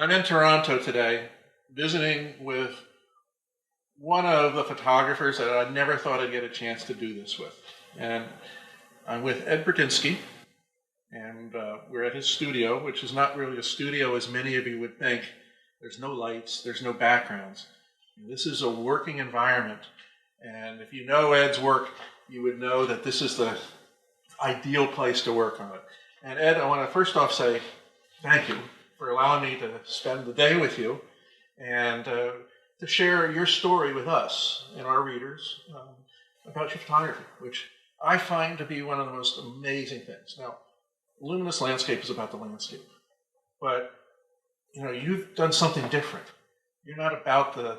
I'm in Toronto today, visiting with one of the photographers that I never thought I'd get a chance to do this with. And I'm with Ed Burtynsky, and we're at his studio, which is not really a studio as many of you would think. There's no lights, there's no backgrounds. This is a working environment, and if you know Ed's work, you would know that this is the ideal place to work on it. And Ed, I want to first off say thank you for allowing me to spend the day with you and to share your story with us and our readers about your photography, which I find to be one of the most amazing things. Now, Luminous Landscape is about the landscape, but you know, you've done something different. You're not about the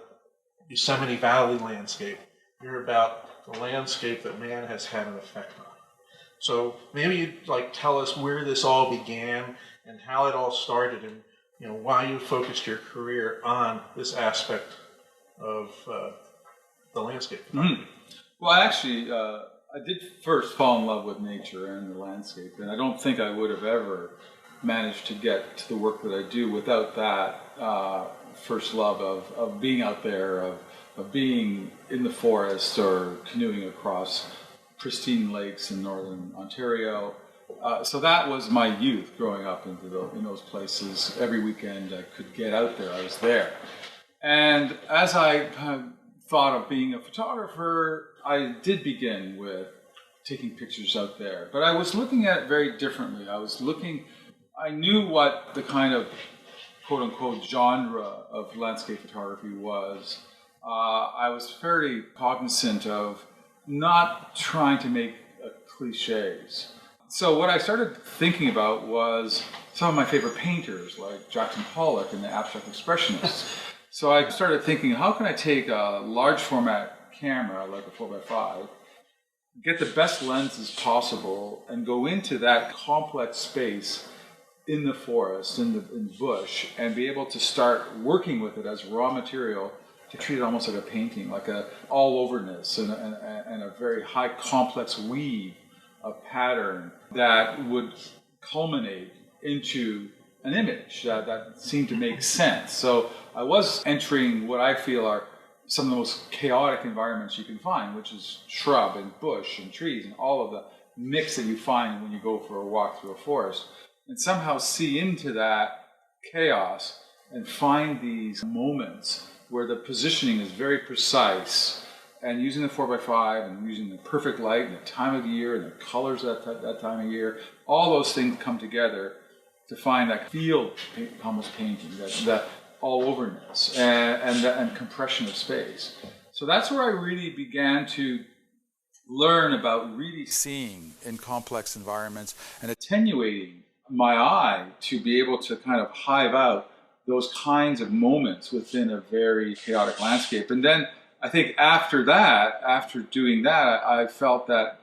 Yosemite Valley landscape. You're about the landscape that man has had an effect on. So maybe you'd tell us where this all began and how it all started, and why you focused your career on this aspect of the landscape. Mm. Well, actually, I did first fall in love with nature and the landscape, and I don't think I would have ever managed to get to the work that I do without that first love of being out there, of being in the forest or canoeing across pristine lakes in northern Ontario. So that was my youth growing up in those places. Every weekend I could get out there, I was there. And as I kind of thought of being a photographer, I did begin with taking pictures out there. But I was looking at it very differently. I knew what the kind of quote-unquote genre of landscape photography was. I was fairly cognizant of not trying to make cliches. So what I started thinking about was some of my favorite painters, like Jackson Pollock and the abstract expressionists. So I started thinking, how can I take a large format camera, like a 4x5, get the best lenses possible, and go into that complex space in the forest, in the bush, and be able to start working with it as raw material to treat it almost like a painting, like a all-overness and a very high complex weave of pattern that would culminate into an image that seemed to make sense. So I was entering what I feel are some of the most chaotic environments you can find, which is shrub and bush and trees and all of the mix that you find when you go for a walk through a forest, and somehow see into that chaos and find these moments where the positioning is very precise, and using the 4x5 and using the perfect light and the time of the year and the colors at that time of year, all those things come together to find that field almost painting, that all-overness and compression of space. So that's where I really began to learn about really seeing in complex environments and attenuating my eye to be able to kind of hive out those kinds of moments within a very chaotic landscape. And then I think after doing that, I felt that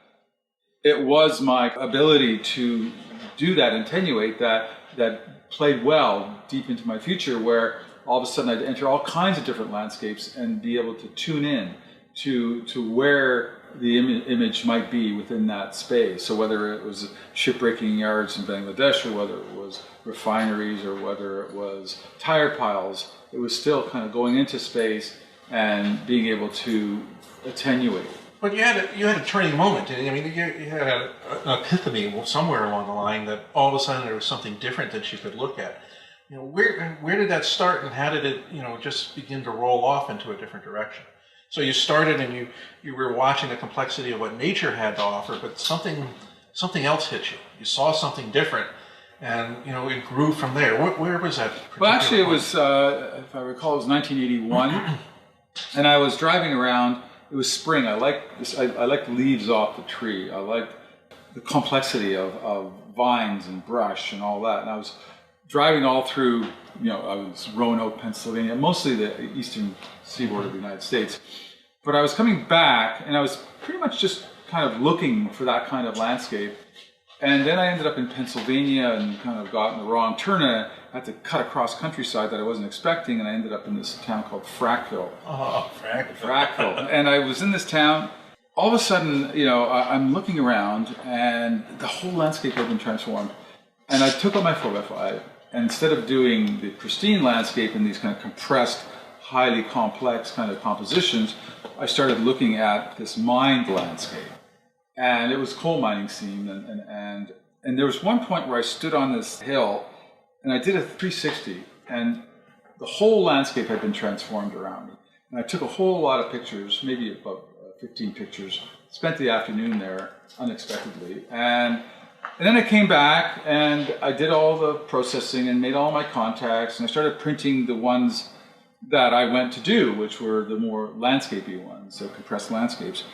it was my ability to do that, attenuate that played well deep into my future, where all of a sudden I'd enter all kinds of different landscapes and be able to tune in to where the image might be within that space. So whether it was shipbreaking yards in Bangladesh, or whether it was refineries, or whether it was tire piles, it was still kind of going into space and being able to attenuate. But you had a turning moment. I mean, you had an epiphany somewhere along the line that all of a sudden there was something different that you could look at. Where did that start, and how did it just begin to roll off into a different direction? So you started and you were watching the complexity of what nature had to offer, but something else hit you. You saw something different, and it grew from there. Where was that? Well, actually, it was, if I recall, it was 1981, and I was driving around. It was spring. I liked the leaves off the tree. I liked the complexity of vines and brush and all that. And I was driving all through, I was Roanoke, Pennsylvania, mostly the eastern seaboard of the United States. But I was coming back, and I was pretty much just kind of looking for that kind of landscape. And then I ended up in Pennsylvania and kind of got in the wrong turn, and I had to cut across countryside that I wasn't expecting, and I ended up in this town called Frackville. Oh, Frackville. And I was in this town. All of a sudden, I'm looking around, and the whole landscape had been transformed. And I took out my 4x5, And instead of doing the pristine landscape in these kind of compressed, highly complex kind of compositions, I started looking at this mined landscape. And it was coal mining scene, and there was one point where I stood on this hill, and I did a 360, and the whole landscape had been transformed around me. And I took a whole lot of pictures, maybe about 15 pictures, spent the afternoon there unexpectedly, and then I came back and I did all the processing and made all my contacts, and I started printing the ones that I went to do, which were the more landscapey ones, so compressed landscapes.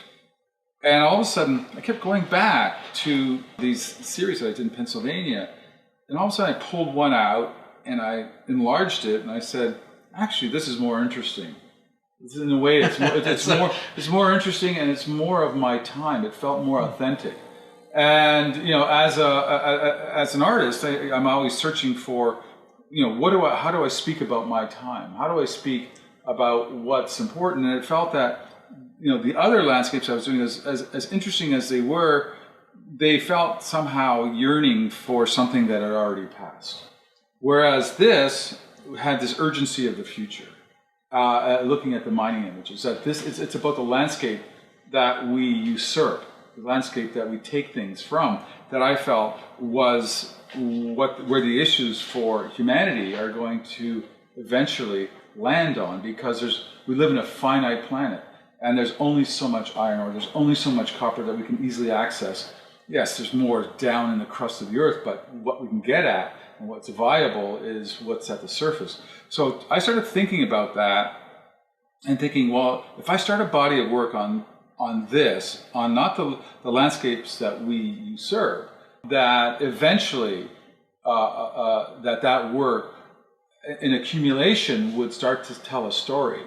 And all of a sudden, I kept going back to these series that I did in Pennsylvania, and all of a sudden I pulled one out and I enlarged it, and I said, actually, this is more interesting. In a way, it's more interesting, and it's more of my time. It felt more authentic. And as an artist, I'm always searching for, how do I speak about my time? How do I speak about what's important? And it felt that, the other landscapes I was doing, as interesting as they were, they felt somehow yearning for something that had already passed. Whereas this had this urgency of the future. Looking at the mining images, that it's about the landscape that we usurp, the landscape that we take things from, that I felt was where the issues for humanity are going to eventually land on, because we live in a finite planet, and there's only so much iron ore, there's only so much copper that we can easily access. Yes, there's more down in the crust of the earth, but what we can get at and what's viable is what's at the surface. So I started thinking about that and thinking, well, if I start a body of work on this, on not the landscapes that we usurp, that eventually that work in accumulation would start to tell a story.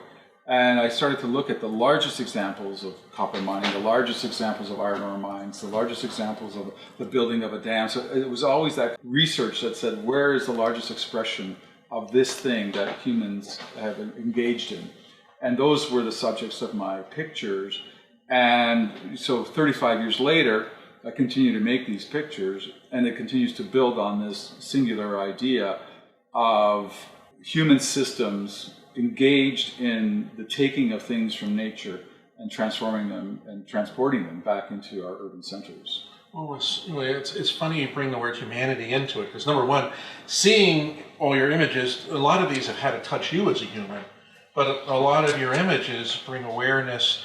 And I started to look at the largest examples of copper mining, the largest examples of iron ore mines, the largest examples of the building of a dam. So it was always that research that said, where is the largest expression of this thing that humans have engaged in? And those were the subjects of my pictures. And so 35 years later, I continue to make these pictures, and it continues to build on this singular idea of human systems engaged in the taking of things from nature and transforming them and transporting them back into our urban centers. Well, it's funny you bring the word humanity into it, because number one, seeing all your images, a lot of these have had to touch you as a human, but a lot of your images bring awareness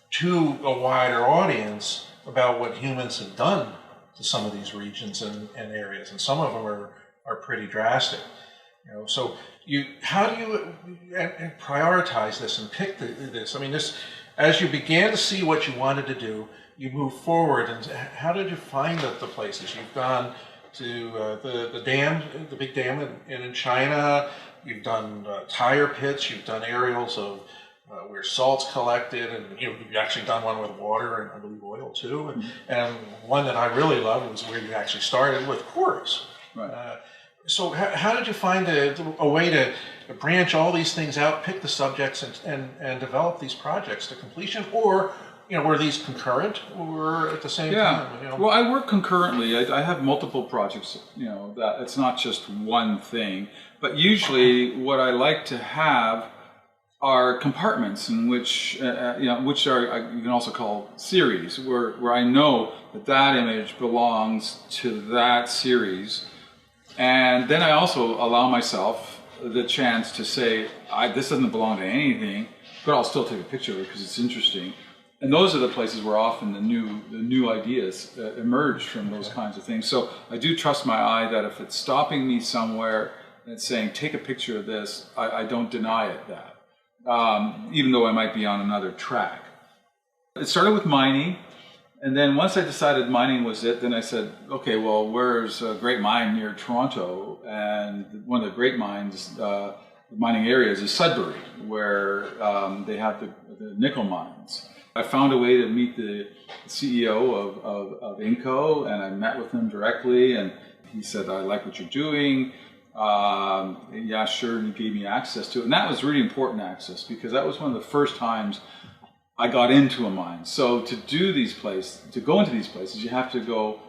to a wider audience about what humans have done to some of these regions and areas, and some of them are pretty drastic. So how do you prioritize this and pick this? I mean, as you began to see what you wanted to do, you moved forward, and how did you find the places? You've gone to the dam, the big dam in China. You've done tire pits. You've done aerials of where salt's collected, and you've actually done one with water and I believe oil too. And one that I really loved was where you actually started with quarries. Right. So how did you find a way to branch all these things out, pick the subjects, and develop these projects to completion? Or were these concurrent or at the same time? Well, I work concurrently. I have multiple projects. That it's not just one thing. But usually, what I like to have are compartments in which which are you can also call series, where I know that image belongs to that series. And then I also allow myself the chance to say, this doesn't belong to anything, but I'll still take a picture of it because it's interesting. And those are the places where often the new ideas emerge from those kinds of things. So I do trust my eye that if it's stopping me somewhere and it's saying, take a picture of this, I don't deny it that, even though I might be on another track. It started with mining. And then once I decided mining was it, then I said, okay, well, where's a great mine near Toronto? And one of the great mines, mining areas is Sudbury, where they have the nickel mines. I found a way to meet the CEO of Inco, and I met with him directly, and he said, I like what you're doing. Yeah, sure, and he gave me access to it. And that was really important access, because that was one of the first times I got into a mine. So to do these places, to go into these places, you have to go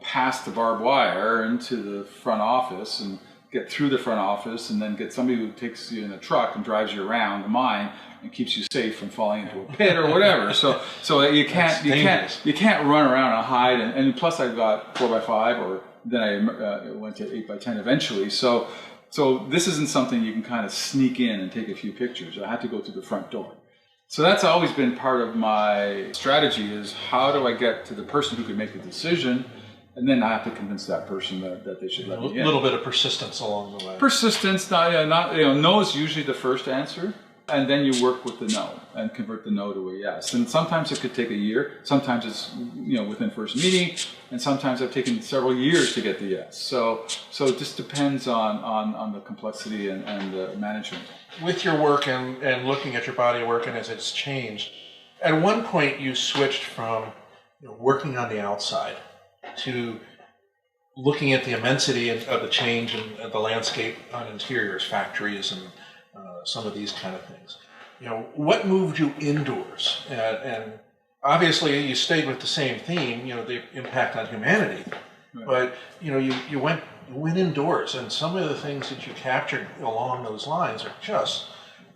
past the barbed wire into the front office and get through the front office, and then get somebody who takes you in a truck and drives you around the mine and keeps you safe from falling into a pit or whatever. So you can't run around and hide. And plus, I've got 4x5, or then I went to 8x10 eventually. So this isn't something you can kind of sneak in and take a few pictures. I had to go through the front door. So that's always been part of my strategy: is how do I get to the person who can make the decision, and then I have to convince that person that they should let me in. A little bit of persistence along the way. Persistence, no is usually the first answer, and then you work with the no and convert the no to a yes. And sometimes it could take a year. Sometimes it's within first meeting, and sometimes I've taken several years to get the yes. So it just depends on the complexity and the management. With your work and looking at your body of work and as it's changed, at one point you switched from working on the outside to looking at the immensity of the change in the landscape on interiors, factories, and some of these kind of things. What moved you indoors? And obviously you stayed with the same theme, the impact on humanity. Right. But you went indoors, and some of the things that you captured along those lines are just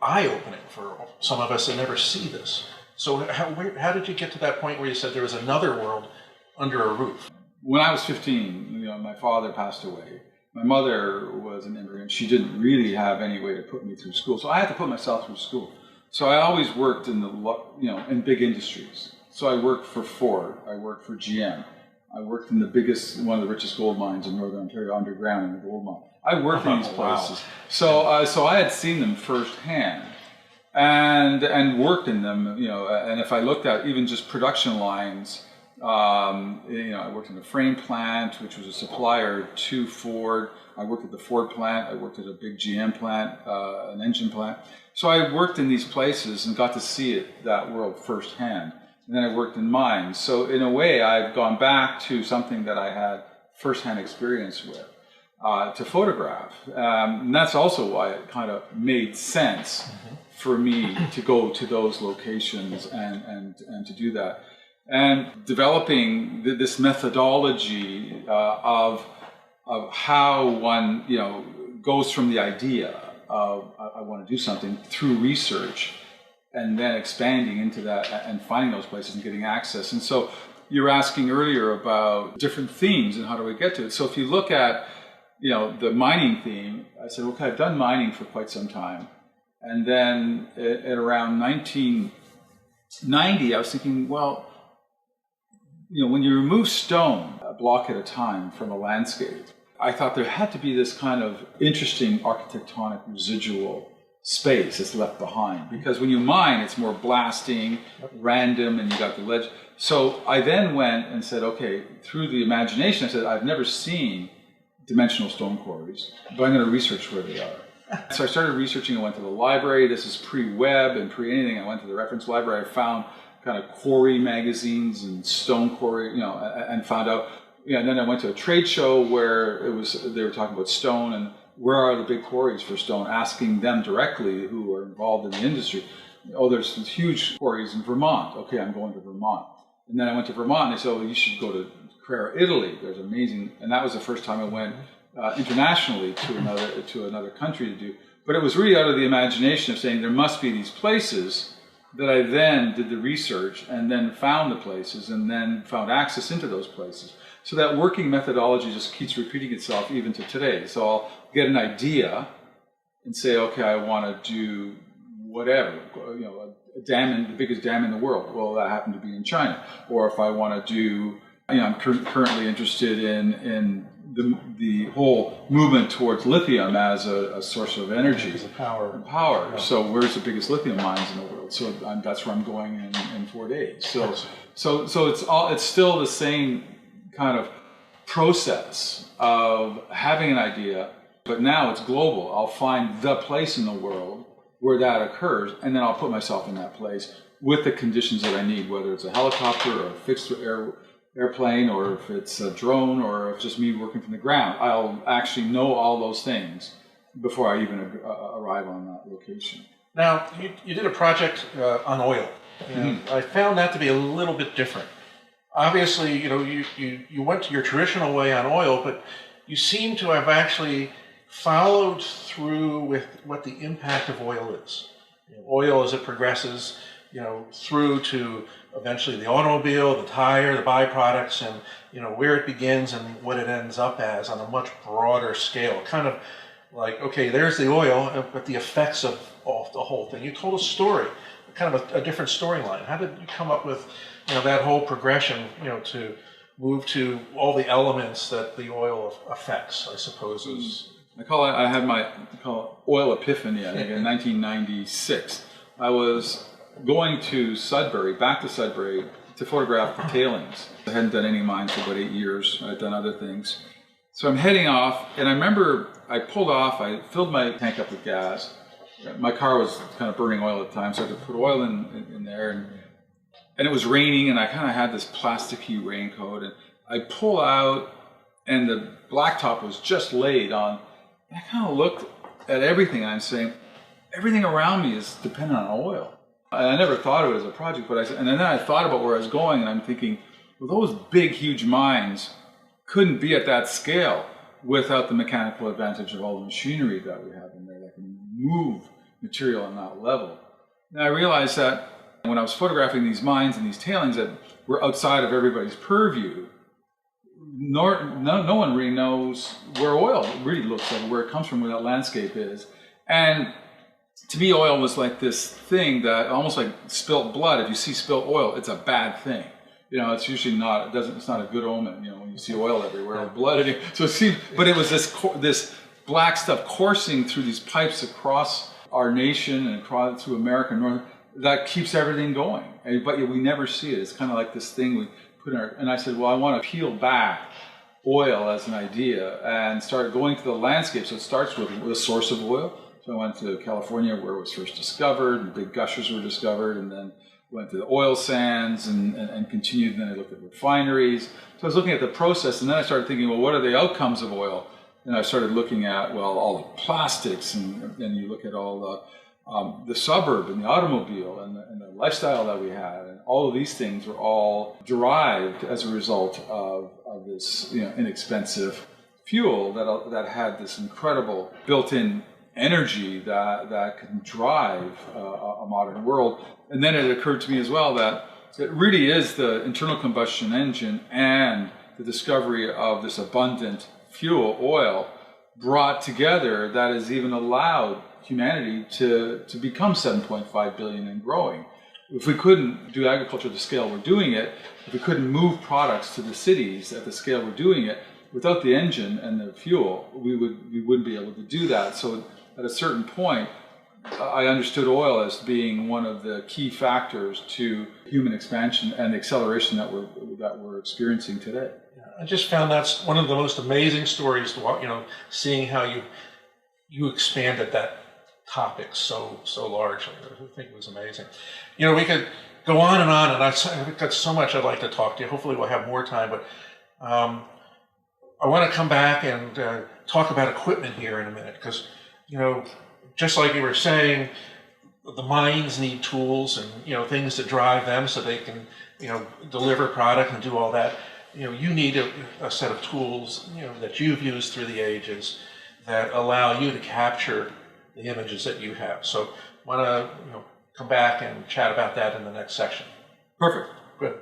eye-opening for some of us that never see this. So how did you get to that point where you said there was another world under a roof? When I was 15, my father passed away. My mother was an immigrant. She didn't really have any way to put me through school, so I had to put myself through school. So I always worked in in big industries. So I worked for Ford. I worked for GM. I worked in one of the richest gold mines in Northern Ontario, underground in the gold mine. I worked in these places. Wow. So I had seen them firsthand and worked in them, and if I looked at even just production lines, I worked in a frame plant, which was a supplier to Ford. I worked at the Ford plant. I worked at a big GM plant, an engine plant. So I worked in these places and got to see that world firsthand. And then I worked in mines. So in a way, I've gone back to something that I had firsthand experience with to photograph. And that's also why it kind of made sense for me to go to those locations and to do that. And developing this methodology of how one goes from the idea of I want to do something through research, and then expanding into that and finding those places and getting access. And so you were asking earlier about different themes and how do we get to it. So if you look at the mining theme, I said, okay, I've done mining for quite some time. And then at around 1990, I was thinking, well, when you remove stone a block at a time from a landscape, I thought there had to be this kind of interesting architectonic residual space that's left behind. Because when you mine, it's more blasting, random, and you got the ledge. So I then went and said, okay, through the imagination, I said, I've never seen dimensional stone quarries, but I'm going to research where they are. So I started researching. I went to the library. This is pre-web and pre-anything. I went to the reference library. I found kind of quarry magazines and stone quarry, and found out. And then I went to a trade show where they were talking about stone and where are the big quarries for stone, asking them directly who are involved in the industry. Oh, there's some huge quarries in Vermont. Okay, I'm going to Vermont. And then I went to Vermont and they said, oh, you should go to Carrara, Italy. There's amazing, and that was the first time I went internationally to another country to do. But it was really out of the imagination of saying there must be these places that I then did the research and then found the places and then found access into those places. So that working methodology just keeps repeating itself even to today. So I'll get an idea and say, okay, I want to do whatever, a dam, the biggest dam in the world. Well, that happened to be in China. Or if I want to do, I'm currently interested in the whole movement towards lithium as a source of energy. As a power. Power. Yeah. So where's the biggest lithium mines in the world? So that's where I'm going in 4 days. So it's still the same kind of process of having an idea, but now it's global. I'll find the place in the world where that occurs, and then I'll put myself in that place with the conditions that I need, whether it's a helicopter or a fixed airplane, or if it's a drone, or if it's just me working from the ground. I'll actually know all those things before I even arrive on that location. Now, you did a project on oil, and I found that to be a little bit different. obviously, you went to your traditional way on oil, but you seem to have actually followed through with what the impact of oil is. Oil as it progresses, through to eventually the automobile, the tire, the byproducts, and where it begins and what it ends up as on a much broader scale. Kind of like, okay, there's the oil, but the effects of the whole thing. You told a story, kind of a different storyline. How did you come up with that whole progression, to move to all the elements that the oil affects, I suppose is... I had my oil epiphany, I think, in 1996. I was going to Sudbury, back to Sudbury, to photograph the tailings. I hadn't done any mines for about 8 years. I'd done other things. So I'm heading off, and I remember I pulled off, I filled my tank up with gas. My car was kind of burning oil at the time, so I had to put oil in there. And it was raining, and I kind of had this plasticky raincoat. And I pull out, and the blacktop was just laid on. I kind of looked at everything, and I'm saying, everything around me is dependent on oil. And I never thought of it as a project, and then I thought about where I was going, and I'm thinking, well, those big, huge mines couldn't be at that scale without the mechanical advantage of all the machinery that we have in there that can move material on that level. And I realized that when I was photographing these mines and these tailings that were outside of everybody's purview, no one really knows where oil really looks like, where it comes from, where that landscape is. And to me, oil was like this thing that almost like spilt blood. If you see spilt oil, it's a bad thing. It's usually not. It's not a good omen. When you see oil everywhere, or blood. So it seemed, but it was this black stuff coursing through these pipes across our nation and across through America North that keeps everything going. But we never see it. It's kind of like this thing we put in our. And I said, well, I want to peel back oil as an idea and start going to the landscape. So it starts with the source of oil. So I went to California where it was first discovered, and big gushers were discovered, and then went to the oil sands and continued, and then I looked at refineries. So I was looking at the process, and then I started thinking, well, what are the outcomes of oil? And I started looking at, all the plastics, and then you look at all the suburb and the automobile and the lifestyle that we had, and all of these things were all derived as a result of this inexpensive fuel that had this incredible built-in energy that can drive a modern world. And then it occurred to me as well that it really is the internal combustion engine and the discovery of this abundant fuel, oil, brought together that has even allowed humanity to become 7.5 billion and growing. If we couldn't do agriculture at the scale we're doing it, if we couldn't move products to the cities at the scale we're doing it, without the engine and the fuel, we wouldn't be able to do that. So at a certain point, I understood oil as being one of the key factors to human expansion and the acceleration that we're experiencing today. I just found that's one of the most amazing stories to seeing how you expanded that topic so largely. I think it was amazing. We could go on, and I've got so much I'd like to talk to you. Hopefully we'll have more time, but I want to come back and talk about equipment here in a minute, because just like you were saying, the mines need tools and things to drive them so they can deliver product and do all that. You need a set of tools that you've used through the ages that allow you to capture the images that you have. So I want to come back and chat about that in the next section. Perfect. Good.